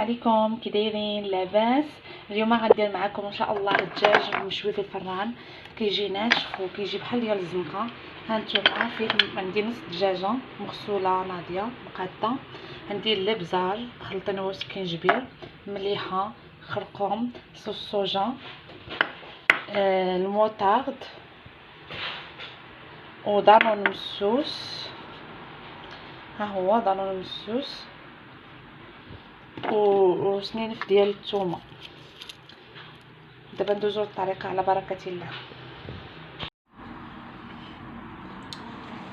عليكم، كي دايرين؟ لاباس؟ اليوم غندير معكم ان شاء الله الدجاج مشوي في الفران. كيجي ناشف وكيجي بحال ديال الزنقه. هانتوما فيه عندي نص دجاجه مغسوله ناضيه مقاده، عندي الابزار مخلطين هو سكينجبير، مليحه، خرقوم، صوص صوجا، الموطارد ودانون مسوس. ها هو دانون مسوس وسنينف ديال الثومه. دابا ندوزو للطريقه على بركه الله.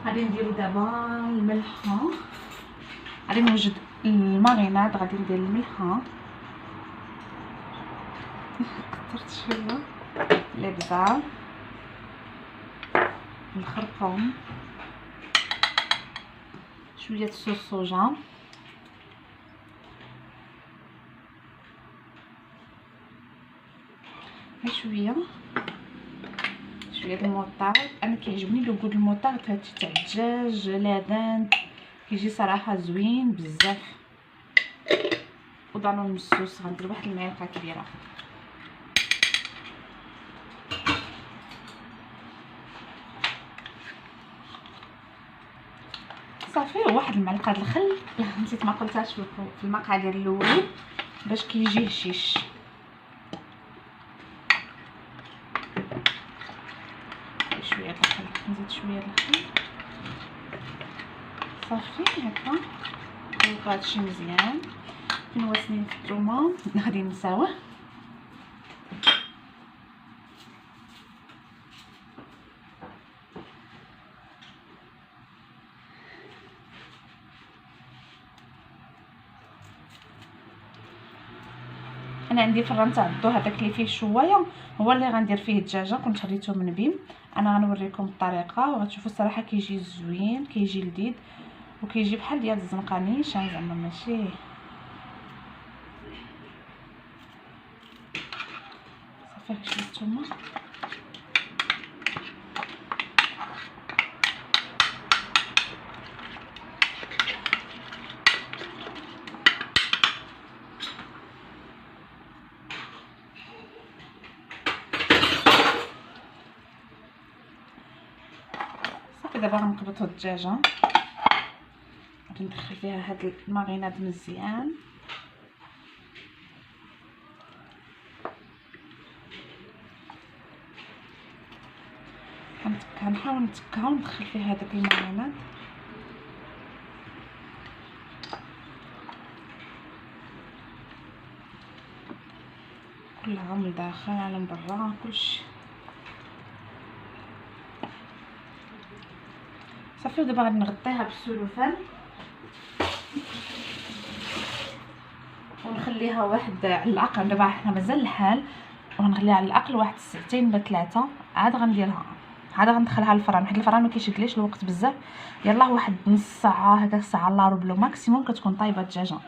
غادي نديرو دابا الملحه، غادي نوجد الماريناد، غادي ندير الملحه كثرت شويه، الابزار، الخرقوم، شويه صوص صوجا، شويه الموطارد. انا كيعجبني لو غود الموطارد في هادشي تاع الدجاج لاذان، كيجي صراحه زوين بزاف. ودانون مسوس غندير واحد المعلقه كبيره. صافي واحد المعلقه د الخل، نسيت ما قلتهاش في المقادير الاولين باش كيجي هشيش. شويه الخل، نزيد شويه الخل صافي هكا. نخلطو هادشي مزيان. فين هو سنين في الثومه غادي نساوه. انا عندي فران تاع الضو، هذاك اللي فيه شويه هو اللي غندير فيه الدجاجه، كنت شريته من بيم. انا غنوريكم الطريقه وغتشوفوا الصراحه كيجي زوين، كيجي لذيذ وكيجي بحال ديال الزنقه نيشان، زعما ماشي. صافي شويه الثومه، صافي. دابا غنقبطو الدجاجه، غادي ندخل فيها هاد الماريناد مزيان. كنحاول نتكها وندخل فيها هذاك الماريناد. كلها من داخل على من برا كلشي صافي. ودابا غادي نغطيها بالسلوفان ونخليها واحد على الاقل. دابا حنا مازال الحال، وغنخليها على الاقل واحد ساعتين ولا 3. عاد غنديرها، عاد غندخلها للفران، حيت الفران ما كيشدليش الوقت بزاف. يلاه واحد نص ساعه هكا، ساعه الا ربع ماكسيموم كتكون طايبه الدجاجه.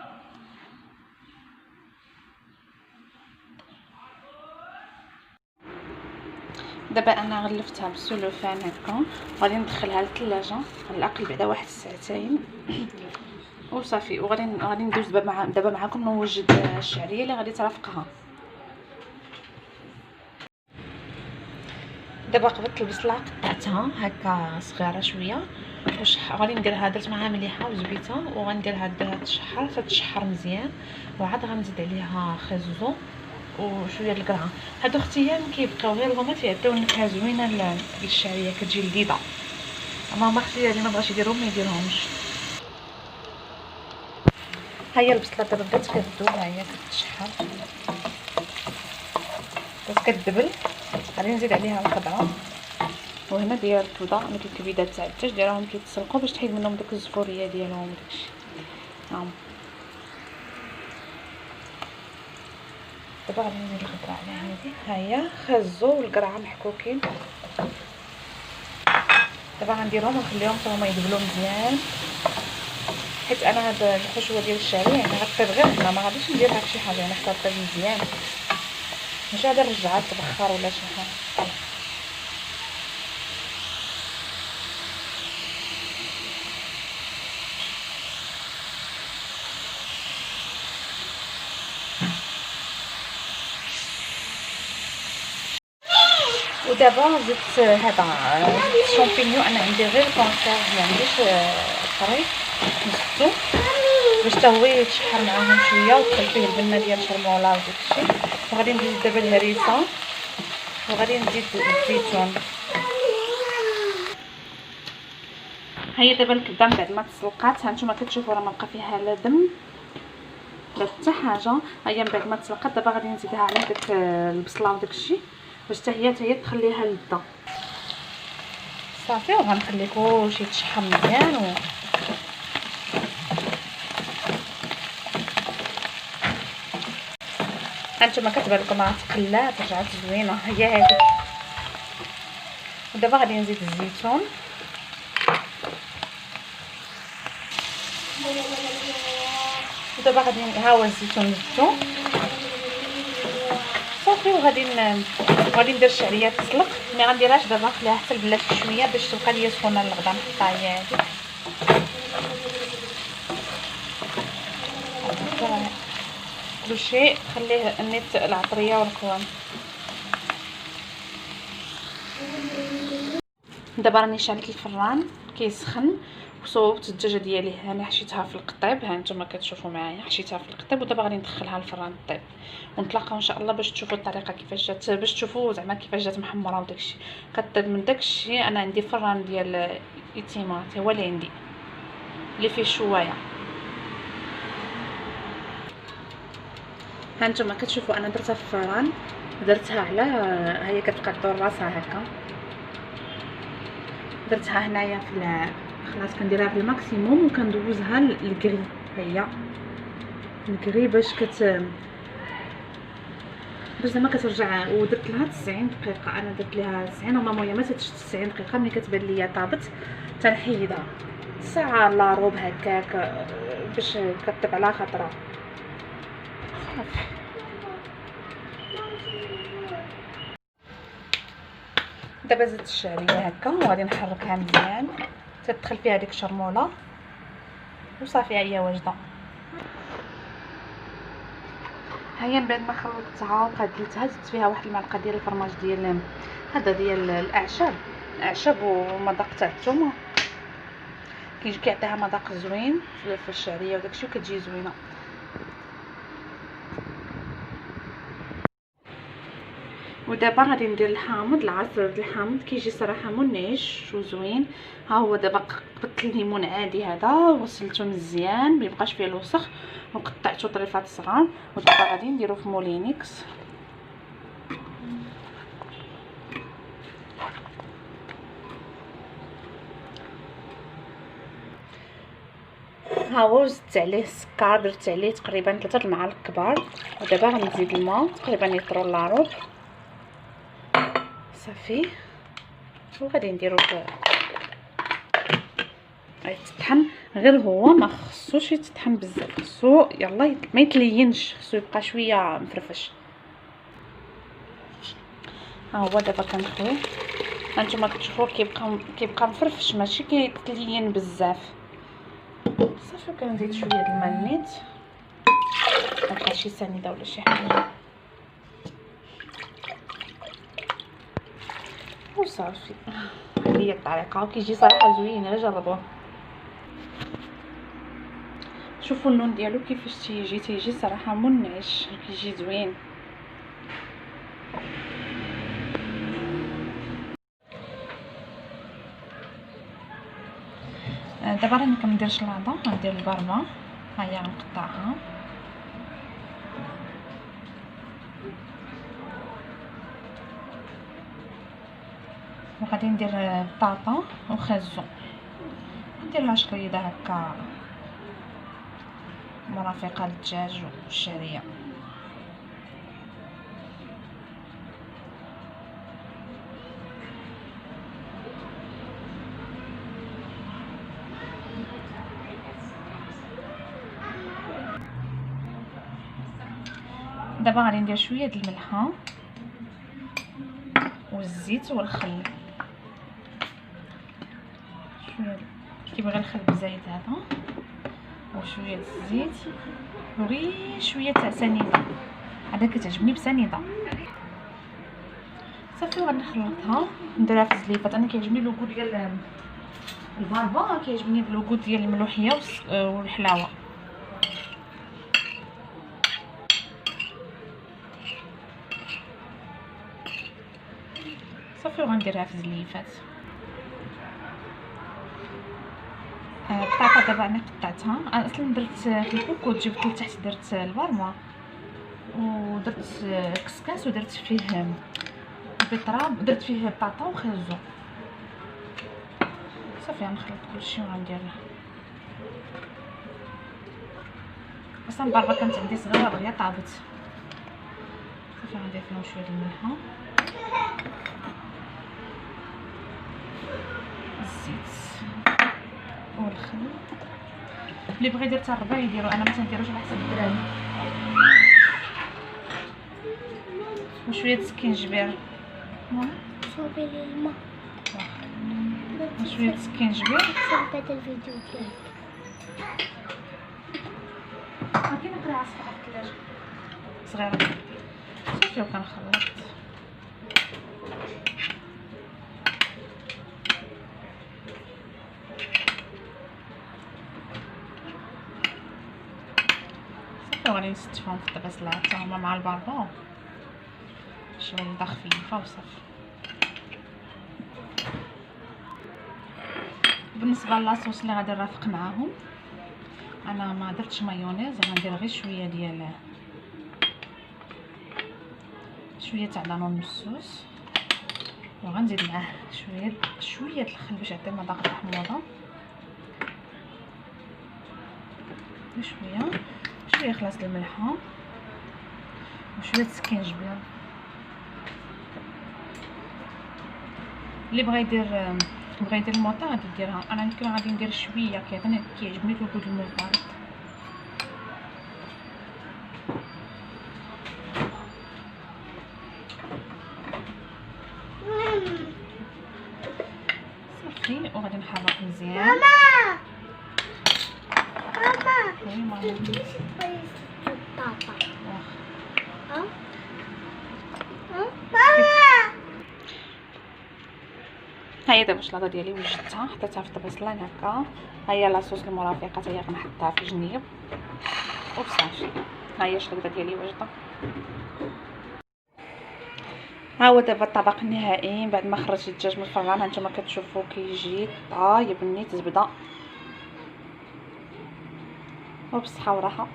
دابا انا غلفتها بالسلوفان هكا، وغادي ندخلها للثلاجه على الاقل بعدا واحد ساعتين وصافي. وغادي ندوز دابا معكم نوجد الشعريه اللي غادي ترافقها. دابا قبضت البصله قطعتها هكا صغيره شويه، غادي نديرها، درت معها مليحه وزبيته، وغنديرها ديرها تشحر مزيان. وعاد غنزيد عليها خزو وشويه القرعه. هادو اختيار كيبقاو غير هما تيعطيو نكهه زوينه للشعريه، كتجي لذيذه. اما هما اختيار اللي ما بغاش يديرهم ما يديرهمش. ها هي البصله دابا بدات كتذوب، ها هي كتشحر، بدات كتدبل. غادي نزيد عليها الخضره، وهنا ديال الكبده، هاد الكبيدات تاع الدجاج ديرهم كيتسلقوا باش تحيد منهم داك الزفوريه ديالهم وداكشي. هاهم دابا غادي نزيد الخضره على هادي، ها هي خازو والقرعه محكوكين. دابا غنديرهم ونخليهم حتى هما يدبلوا مزيان، حيت انا هاد الحشوه ديال الشعريه يعني غطيب غير هنا، ما غاديش ندير لها شي حاجه، يعني حتى طيب مزيان، ماشي غادي نرجعها تبخر ولا شي حاجه. ودابا زدت هذا الشامبينيون. انا عندي غير كونسير، ما عنديش طري، نزدتو باش حتى هو يتشحر معاهم شويه، ودخل فيه البنه ديال الشرموله وداكشي. وغادي نزيد دابا الهريسه، وغادي نزيد الزيتون. هي دابا الكبده من بعد ما تسلقات، هانتوما كتشوفوا راه ما بقى فيها لا دم لا حتى حاجه. هي من بعد ما تسلقات دابا غادي نزيدها على داك البصله وداكشي باش حتى هي تخليها لذه صافي. وغنخلي كلشي يتشحر مزيان هانتوما كتبان لكم راه تقلات رجعت زوينه هي هذه. ودابا غادي نزيد الزيتون، ودابا ها هو الزيتون زدتو صافي. وغادي ندير الشعريه تسلق، مي غنديرهاش دابا، نخليها حتى البلات شويه باش تبقى ليا سخونه للغدا. نحطها هي هذه كلشي، خليه نيت العطريه والقوام. دابا راني شعلت الفران كيسخن، وصوبت الدجاجه ديالي انا حشيتها في القطيب، ها نتوما كتشوفوا معايا حشيتها في القطيب. ودابا غادي ندخلها للفران طيب، ونتلاقاو ان شاء الله باش تشوفوا الطريقه كيفاش جات، باش تشوفوا زعما كيفاش جات محمره وداكشي. كطيب من داكشي. انا عندي فران ديال ايتيمات هو اللي عندي اللي فيه شوايه. ها نتوما كتشوفوا انا درتها في الفران، درتها على هي كتبقى تدور راسها هكا. درتها هنايا في خلاص كنديرها في الماكسيموم، وكندوزها للكري. هي الكري باش زعما كترجع. ودرت لها 90 دقيقه، انا درت لها 90 وماما هي ما تتش 90 دقيقه. ملي كتبان ليا طابت تنحيدها ساعه لا روب هكاك باش كطيب على خاطرها صافي. دابا زدت الشعريه هكا وغادي نحركها مزيان تدخل فيها ديك الشرموله وصافي. هي واجده. هي من بعد ما خلطتها وقادلتها زدت فيها واحد المعلقه ديال الفرماج ديال هذا ديال الاعشاب ومذاق تاع الثومه، كيعطيها مذاق زوين في الشعريه وداكشي وكتجي زوينه. ودابا غادي ندير الحامض، العصير ديال الحامض كيجي صراحه منعش وزوين. ها هو دابا قبضت الليمون عادي هذا وغسلته مزيان ما يبقاش فيه الوسخ وقطعته طريفات صغار. ودابا غادي نديرو في مولينكس. ها هو زدت عليه السكر، درت عليه تقريبا 3 المعالق كبار. ودابا غنزيد الماء تقريبا يطرو لاروب صافي. وغادي نديرو يتطحن، غير هو ما خصوش يتطحن بزاف، خصو يلا ما يتلينش، خصو يبقى شويه مفرفش. ها هو دابا كنخوي، هانتوما كتشوفوا كيبقى مفرفش ماشي كيتلين بزاف صافي. كنزيد شويه د الماء نيت، نبقى شي سنيده ولا شي حاجه وصافي. هذه هي الطريقه وكيجي صراحه زوين، الا جربوه. شوفوا اللون ديالو كيفاش تيجي صراحه منعش، كيجي زوين. دابا راني كندير شلاضه، غندير البرمه ها هي غنقطعها وغادي ندير بطاطا وخازو، نديرها شريده هكا مرافقه للدجاج والشعريه. دابا غادي ندير شويه د الملحه والزيت والخل، شويه كيبغي الخل بزايد هذا وشويه د الزيت وغير شويه تاع سنيده، هذا كتعجبني بسنيده صافي غنخلطها نديرها في الزليفات. انا كيعجبني لوغو ديال الباربا، كيعجبني اللوغو ديال الملوحيه والحلاوه. صافي وغنديرها في الزليفات. البطاطا دابا انا قطعتها. انا اصلا درت في الكوكوط، جبت لتحت درت البرمه ودرت كسكاس ودرت فيه بيطراب، درت فيه بطاطا وخيزو. صافي غنخلط كلشي وغندير اصلا البربه كانت عندي صغيره دغيا طابت. صافي غندير فيها شويه د الملحه، الزيت والخل. اللي بغى يدير حتى الربع يديرو، انا ما تنديروش على حسب الدراري. وشويه سكينجبير، صوبي لي الماء وشويه سكينجبير. صوبي هذا الفيديو ديالك. كاين قرعه صغيره في الثلاجه صغيره. صافي وكنخلط. وغادي نستفهم في الطباسله حتى هما مع الباربون شويه خفيفه وصافي. بالنسبه لاصوص اللي غادي نرافق معاهم، انا ما درتش مايونيز، غندير غير شويه تاع دانون مسوس، وغنزيد معاه شويه الخل باش يعطي مذاق الحموضه، شويه خلاص الملحه وشويه سكينجبير. اللي بغى يدير الموطا غادي يديرها. انا يمكن غادي ندير شويه كيعجبني الوجود الموطا. صافي وغادي نحرك مزيان. ماما وي ماما بابا ها هي دابا الشلاضه ديالي وجدتها، حطيتها في الطباسله هكا. ها هي لاصوص المرافقه حتى هي غنحطها في جنيب وصافي. ها هي الشلاضه ديالي واجده. ها هو دابا الطبق النهائي بعد ما خرجت الدجاج من الفران. هانتوما كتشوفوا كيجي طايب نيت زبده وبصحه وراحه.